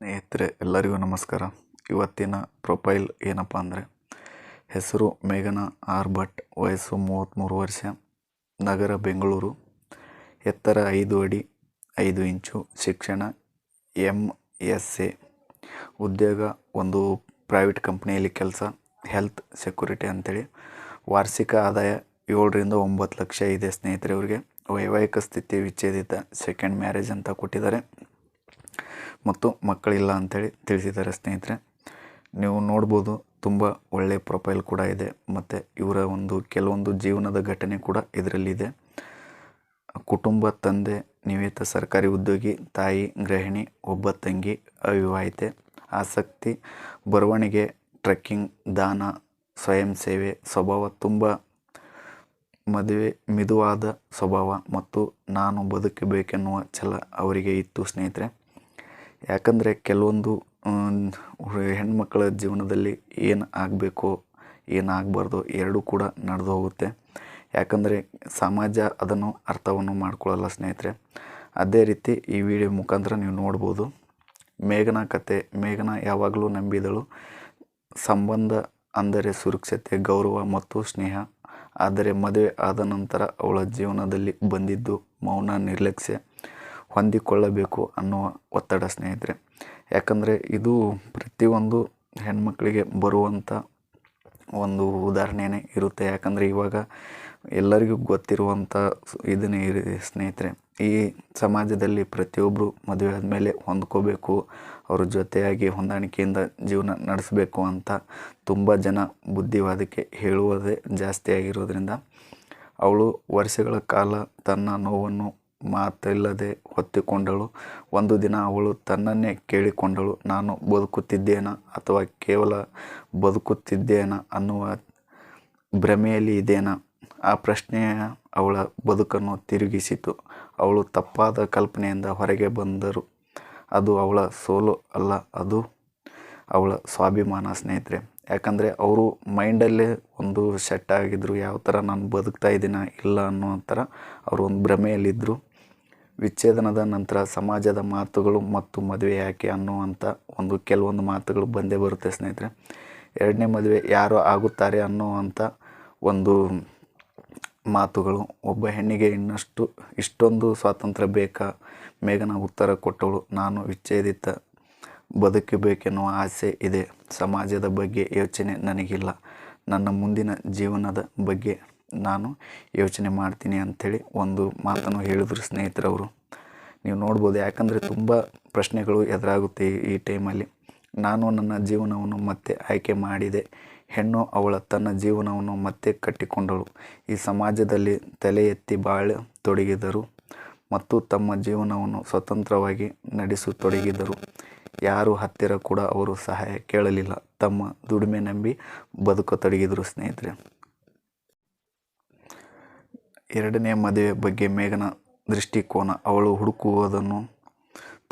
ಸ್ನೇಹಿತರೆ ಎಲ್ಲರಿಗೂ ನಮಸ್ಕಾರ. ಇವತ್ತಿನ ಪ್ರೊಫೈಲ್ ಏನಪ್ಪ ಅಂದರೆ, ಹೆಸರು ಮೇಘನಾ ಆರ್ ಭಟ್, ವಯಸ್ಸು 33 ವರ್ಷ, ನಗರ ಬೆಂಗಳೂರು, ಎತ್ತರ 5 ಅಡಿ 5 ಇಂಚು, ಶಿಕ್ಷಣ MSA, ಉದ್ಯೋಗ ಒಂದು ಪ್ರೈವೇಟ್ ಕಂಪ್ನಿಯಲ್ಲಿ ಕೆಲಸ, ಹೆಲ್ತ್ ಸೆಕ್ಯೂರಿಟಿ ಅಂತೇಳಿ, ವಾರ್ಷಿಕ ಆದಾಯ 7ರಿಂದ 9 ಲಕ್ಷ ಇದೆ. ಸ್ನೇಹಿತರೆ ಅವರಿಗೆ ವೈವಾಹಿಕ ಸ್ಥಿತಿ ವಿಚ್ಛೇದಿತ, ಸೆಕೆಂಡ್ ಮ್ಯಾರೇಜ್ ಅಂತ ಕೊಟ್ಟಿದ್ದಾರೆ ಮತ್ತು ಮಕ್ಕಳಿಲ್ಲ ಅಂಥೇಳಿ ತಿಳಿಸಿದ್ದಾರೆ. ಸ್ನೇಹಿತರೆ ನೀವು ನೋಡ್ಬೋದು, ತುಂಬ ಒಳ್ಳೆಯ ಪ್ರೊಫೈಲ್ ಕೂಡ ಇದೆ ಮತ್ತು ಇವರ ಕೆಲವೊಂದು ಜೀವನದ ಘಟನೆ ಕೂಡ ಇದರಲ್ಲಿದೆ. ಕುಟುಂಬ: ತಂದೆ ನಿವೃತ್ತ ಸರ್ಕಾರಿ ಉದ್ಯೋಗಿ, ತಾಯಿ ಗೃಹಿಣಿ, ಒಬ್ಬ ತಂಗಿ ಅವಿವಾಹಿತೆ. ಆಸಕ್ತಿ: ಬರವಣಿಗೆ, ಟ್ರೆಕ್ಕಿಂಗ್, ದಾನ, ಸ್ವಯಂ ಸೇವೆ. ಸ್ವಭಾವ: ತುಂಬ ಮಿದುವಾದ ಸ್ವಭಾವ ಮತ್ತು ನಾನು ಬದುಕಬೇಕೆನ್ನುವ ಛಲ ಅವರಿಗೆ ಇತ್ತು. ಸ್ನೇಹಿತರೆ ಯಾಕಂದರೆ ಕೆಲವೊಂದು ಹೆಣ್ಮಕ್ಳ ಜೀವನದಲ್ಲಿ ಏನು ಆಗಬೇಕೋ ಏನು ಆಗಬಾರ್ದು ಎರಡೂ ಕೂಡ ನಡೆದು ಹೋಗುತ್ತೆ. ಯಾಕಂದರೆ ಸಮಾಜ ಅದನ್ನು ಅರ್ಥವನ್ನು ಮಾಡ್ಕೊಳ್ಳಲ್ಲ. ಸ್ನೇಹಿತರೆ ಅದೇ ರೀತಿ ಈ ವಿಡಿಯೋ ಮುಖಾಂತರ ನೀವು ನೋಡ್ಬೋದು. ಮೇಘನಾ ಕತೆ. ಮೇಘನಾ ಯಾವಾಗಲೂ ನಂಬಿದಳು ಸಂಬಂಧ ಅಂದರೆ ಸುರಕ್ಷತೆ, ಗೌರವ ಮತ್ತು ಸ್ನೇಹ. ಆದರೆ ಮದುವೆ ಆದ ನಂತರ ಅವಳ ಜೀವನದಲ್ಲಿ ಬಂದಿದ್ದು ಮೌನ, ನಿರ್ಲಕ್ಷ್ಯ, ಹೊಂದಿಕೊಳ್ಳಬೇಕು ಅನ್ನುವ ಒತ್ತಡ. ಸ್ನೇಹಿತರೆ ಯಾಕಂದರೆ ಇದು ಪ್ರತಿಯೊಂದು ಹೆಣ್ಮಕ್ಳಿಗೆ ಬರುವಂಥ ಒಂದು ಉದಾಹರಣೆಯೇ ಇರುತ್ತೆ. ಯಾಕಂದರೆ ಇವಾಗ ಎಲ್ಲರಿಗೂ ಗೊತ್ತಿರುವಂಥ ಇದನ್ನೇ ಇದೆ. ಸ್ನೇಹಿತರೆ ಈ ಸಮಾಜದಲ್ಲಿ ಪ್ರತಿಯೊಬ್ಬರು ಮದುವೆ ಆದಮೇಲೆ ಹೊಂದ್ಕೋಬೇಕು, ಅವ್ರ ಜೊತೆಯಾಗಿ ಹೊಂದಾಣಿಕೆಯಿಂದ ಜೀವನ ನಡೆಸಬೇಕು ಅಂತ ತುಂಬ ಜನ ಬುದ್ಧಿವಾದಕ್ಕೆ ಹೇಳುವುದೇ ಜಾಸ್ತಿ ಆಗಿರೋದ್ರಿಂದ ಅವಳು ವರ್ಷಗಳ ಕಾಲ ತನ್ನ ನೋವನ್ನು ಮಾತಿಲ್ಲದೆ ಹೊತ್ತಿಕೊಂಡಳು. ಒಂದು ದಿನ ಅವಳು ತನ್ನನ್ನೇ ಕೇಳಿಕೊಂಡಳು, ನಾನು ಬದುಕುತ್ತಿದ್ದೇನಾ ಅಥವಾ ಕೇವಲ ಬದುಕುತ್ತಿದ್ದೇನಾ ಅನ್ನುವ ಭ್ರಮೆಯಲ್ಲಿ ಇದ್ದೇನಾ? ಆ ಪ್ರಶ್ನೆಯ ಅವಳ ಬದುಕನ್ನು ತಿರುಗಿಸಿತು. ಅವಳು ತಪ್ಪಾದ ಕಲ್ಪನೆಯಿಂದ ಹೊರಗೆ ಬಂದರು. ಅದು ಅವಳ ಸೋಲು ಅಲ್ಲ, ಅದು ಅವಳ ಸ್ವಾಭಿಮಾನ. ಸ್ನೇಹಿತರೆ ಯಾಕಂದರೆ ಅವರು ಮೈಂಡಲ್ಲೇ ಒಂದು ಸೆಟ್ ಆಗಿದ್ದರು, ಯಾವ ಥರ ನಾನು ಬದುಕ್ತಾ ಇದ್ದೀನ ಇಲ್ಲ ಅನ್ನೋ ಥರ ಅವರು ಒಂದು ಭ್ರಮೆಯಲ್ಲಿದ್ದರು. ವಿಚ್ಛೇದನದ ನಂತರ ಸಮಾಜದ ಮಾತುಗಳು ಮತ್ತು ಮದುವೆ ಯಾಕೆ ಅನ್ನುವಂಥ ಕೆಲವೊಂದು ಮಾತುಗಳು ಬಂದೇ ಬರುತ್ತೆ. ಸ್ನೇಹಿತರೆ ಎರಡನೇ ಮದುವೆ ಯಾರು ಆಗುತ್ತಾರೆ ಅನ್ನುವಂಥ ಒಂದು ಮಾತುಗಳು. ಒಬ್ಬ ಹೆಣ್ಣಿಗೆ ಇಷ್ಟೊಂದು ಸ್ವಾತಂತ್ರ್ಯ ಬೇಕಾ? ಮೇಘನಾ ಉತ್ತರ ಕೊಟ್ಟಳು, ನಾನು ವಿಚ್ಛೇದಿತ ಬದುಕಬೇಕೆನ್ನುವ ಆಸೆ ಇದೆ. ಸಮಾಜದ ಬಗ್ಗೆ ಯೋಚನೆ ನನಗಿಲ್ಲ. ನನ್ನ ಮುಂದಿನ ಜೀವನದ ಬಗ್ಗೆ ನಾನು ಯೋಚನೆ ಮಾಡ್ತೀನಿ ಅಂಥೇಳಿ ಒಂದು ಮಾತನ್ನು ಹೇಳಿದ್ರು ಸ್ನೇಹಿತರವರು. ನೀವು ನೋಡ್ಬೋದು. ಯಾಕಂದರೆ ತುಂಬ ಪ್ರಶ್ನೆಗಳು ಎದುರಾಗುತ್ತೆ ಈ ಟೈಮಲ್ಲಿ. ನಾನು ನನ್ನ ಜೀವನವನ್ನು ಮತ್ತೆ ಆಯ್ಕೆ ಮಾಡಿದೆ. ಹೆಣ್ಣು ತನ್ನ ಜೀವನವನ್ನು ಮತ್ತೆ ಕಟ್ಟಿಕೊಂಡಳು. ಈ ಸಮಾಜದಲ್ಲಿ ತಲೆ ಎತ್ತಿ ಬಾಳತೊಡಗಿದರು ಮತ್ತು ತಮ್ಮ ಜೀವನವನ್ನು ಸ್ವತಂತ್ರವಾಗಿ ನಡೆಸತೊಡಗಿದರು. ಯಾರು ಹತ್ತಿರ ಕೂಡ ಅವರು ಸಹಾಯ ಕೇಳಲಿಲ್ಲ. ತಮ್ಮ ದುಡಿಮೆ ನಂಬಿ ಬದುಕತೊಡಗಿದರು. ಸ್ನೇಹಿತರೆ ಎರಡನೇ ಮದುವೆ ಬಗ್ಗೆ ಮೇಘನಾ ದೃಷ್ಟಿಕೋನ. ಅವಳು ಹುಡುಕುವುದನ್ನು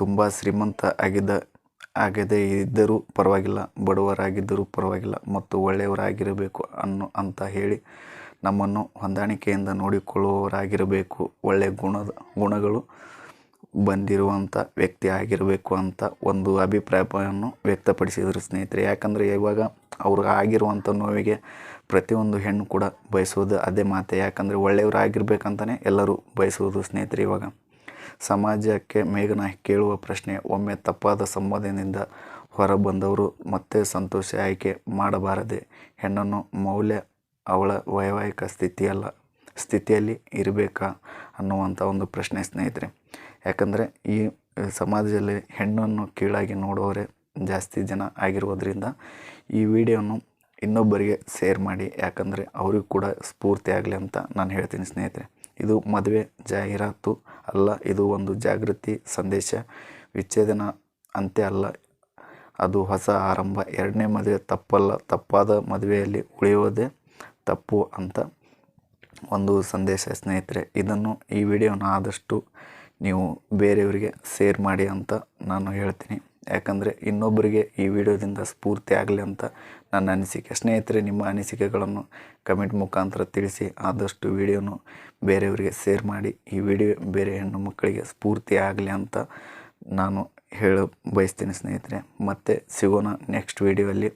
ತುಂಬ ಶ್ರೀಮಂತ ಆಗದೇ ಇದ್ದರೂ ಪರವಾಗಿಲ್ಲ, ಬಡವರಾಗಿದ್ದರೂ ಪರವಾಗಿಲ್ಲ ಮತ್ತು ಒಳ್ಳೆಯವರಾಗಿರಬೇಕು ಅಂತ ಹೇಳಿ ನಮ್ಮನ್ನು ಹೊಂದಾಣಿಕೆಯಿಂದ ನೋಡಿಕೊಳ್ಳುವವರಾಗಿರಬೇಕು, ಒಳ್ಳೆಯ ಗುಣಗಳು ಬಂದಿರುವಂಥ ವ್ಯಕ್ತಿ ಆಗಿರಬೇಕು ಅಂತ ಒಂದು ಅಭಿಪ್ರಾಯವನ್ನು ವ್ಯಕ್ತಪಡಿಸಿದರು. ಸ್ನೇಹಿತರೆ ಯಾಕಂದರೆ ಇವಾಗ ಅವ್ರಿಗೆ ಆಗಿರುವಂಥ ನೋವಿಗೆ ಪ್ರತಿಯೊಂದು ಹೆಣ್ಣು ಕೂಡ ಬಯಸುವುದು ಅದೇ ಮಾತೆ. ಯಾಕಂದರೆ ಒಳ್ಳೆಯವರಾಗಿರ್ಬೇಕಂತಲೇ ಎಲ್ಲರೂ ಬಯಸುವುದು. ಸ್ನೇಹಿತರೆ ಇವಾಗ ಸಮಾಜಕ್ಕೆ ಮೇಘನಾ ಕೇಳುವ ಪ್ರಶ್ನೆ, ಒಮ್ಮೆ ತಪ್ಪಾದ ಸಂಬಂಧದಿಂದ ಹೊರಬಂದವರು ಮತ್ತೆ ಸಂತೋಷ ಆಯ್ಕೆ ಮಾಡಬಾರದೆ? ಹೆಣ್ಣನ್ನು ಮೌಲ್ಯ ಅವಳ ವೈವಾಹಿಕ ಸ್ಥಿತಿಯಲ್ಲಿ ಇರಬೇಕಾ ಅನ್ನುವಂಥ ಒಂದು ಪ್ರಶ್ನೆ. ಸ್ನೇಹಿತರೆ ಯಾಕಂದರೆ ಈ ಸಮಾಜದಲ್ಲಿ ಹೆಣ್ಣನ್ನು ಕೀಳಾಗಿ ನೋಡುವವರೇ ಜಾಸ್ತಿ ಜನ ಆಗಿರೋದ್ರಿಂದ ಈ ವಿಡಿಯೋನು ಇನ್ನೊಬ್ಬರಿಗೆ ಶೇರ್ ಮಾಡಿ. ಯಾಕಂದರೆ ಅವ್ರಿಗೂ ಕೂಡ ಸ್ಫೂರ್ತಿ ಆಗಲಿ ಅಂತ ನಾನು ಹೇಳ್ತೀನಿ. ಸ್ನೇಹಿತರೆ ಇದು ಮದುವೆ ಜಾಹೀರಾತು ಅಲ್ಲ, ಇದು ಒಂದು ಜಾಗೃತಿ ಸಂದೇಶ. ವಿಚ್ಛೇದನ ಅಂತ್ಯ ಅಲ್ಲ, ಅದು ಹೊಸ ಆರಂಭ. ಎರಡನೇ ಮದುವೆ ತಪ್ಪಲ್ಲ, ತಪ್ಪಾದ ಮದುವೆಯಲ್ಲಿ ಉಳಿಯೋದೇ ತಪ್ಪು ಅಂತ ಒಂದು ಸಂದೇಶ. ಸ್ನೇಹಿತರೆ ಈ ವಿಡಿಯೋನ ಆದಷ್ಟು ನೀವು ಬೇರೆಯವರಿಗೆ ಶೇರ್ ಮಾಡಿ ಅಂತ ನಾನು ಹೇಳ್ತೀನಿ. ಯಾಕಂದರೆ ಇನ್ನೊಬ್ಬರಿಗೆ ಈ ವಿಡಿಯೋದಿಂದ ಸ್ಫೂರ್ತಿ ಆಗಲಿ ಅಂತ ನನ್ನ ಅನಿಸಿಕೆ. ಸ್ನೇಹಿತರೆ ನಿಮ್ಮ ಅನಿಸಿಕೆಗಳನ್ನು ಕಮೆಂಟ್ ಮುಖಾಂತರ ತಿಳಿಸಿ. ಆದಷ್ಟು ವಿಡಿಯೋನು ಬೇರೆಯವರಿಗೆ ಶೇರ್ ಮಾಡಿ. ಈ ವಿಡಿಯೋ ಬೇರೆ ಹೆಣ್ಣು ಮಕ್ಕಳಿಗೆ ಸ್ಫೂರ್ತಿ ಆಗಲಿ ಅಂತ ನಾನು ಹೇಳ ಬಯಸ್ತೀನಿ ಸ್ನೇಹಿತರೆ. ಮತ್ತೆ ಸಿಗೋಣ ನೆಕ್ಸ್ಟ್ ವಿಡಿಯೋಲ್ಲಿ.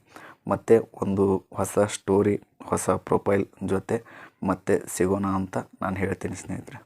ಮತ್ತೆ ಒಂದು ಹೊಸ ಸ್ಟೋರಿ, ಹೊಸ ಪ್ರೊಫೈಲ್ ಜೊತೆ ಮತ್ತೆ ಸಿಗೋಣ ಅಂತ ನಾನು ಹೇಳ್ತೀನಿ ಸ್ನೇಹಿತರೆ.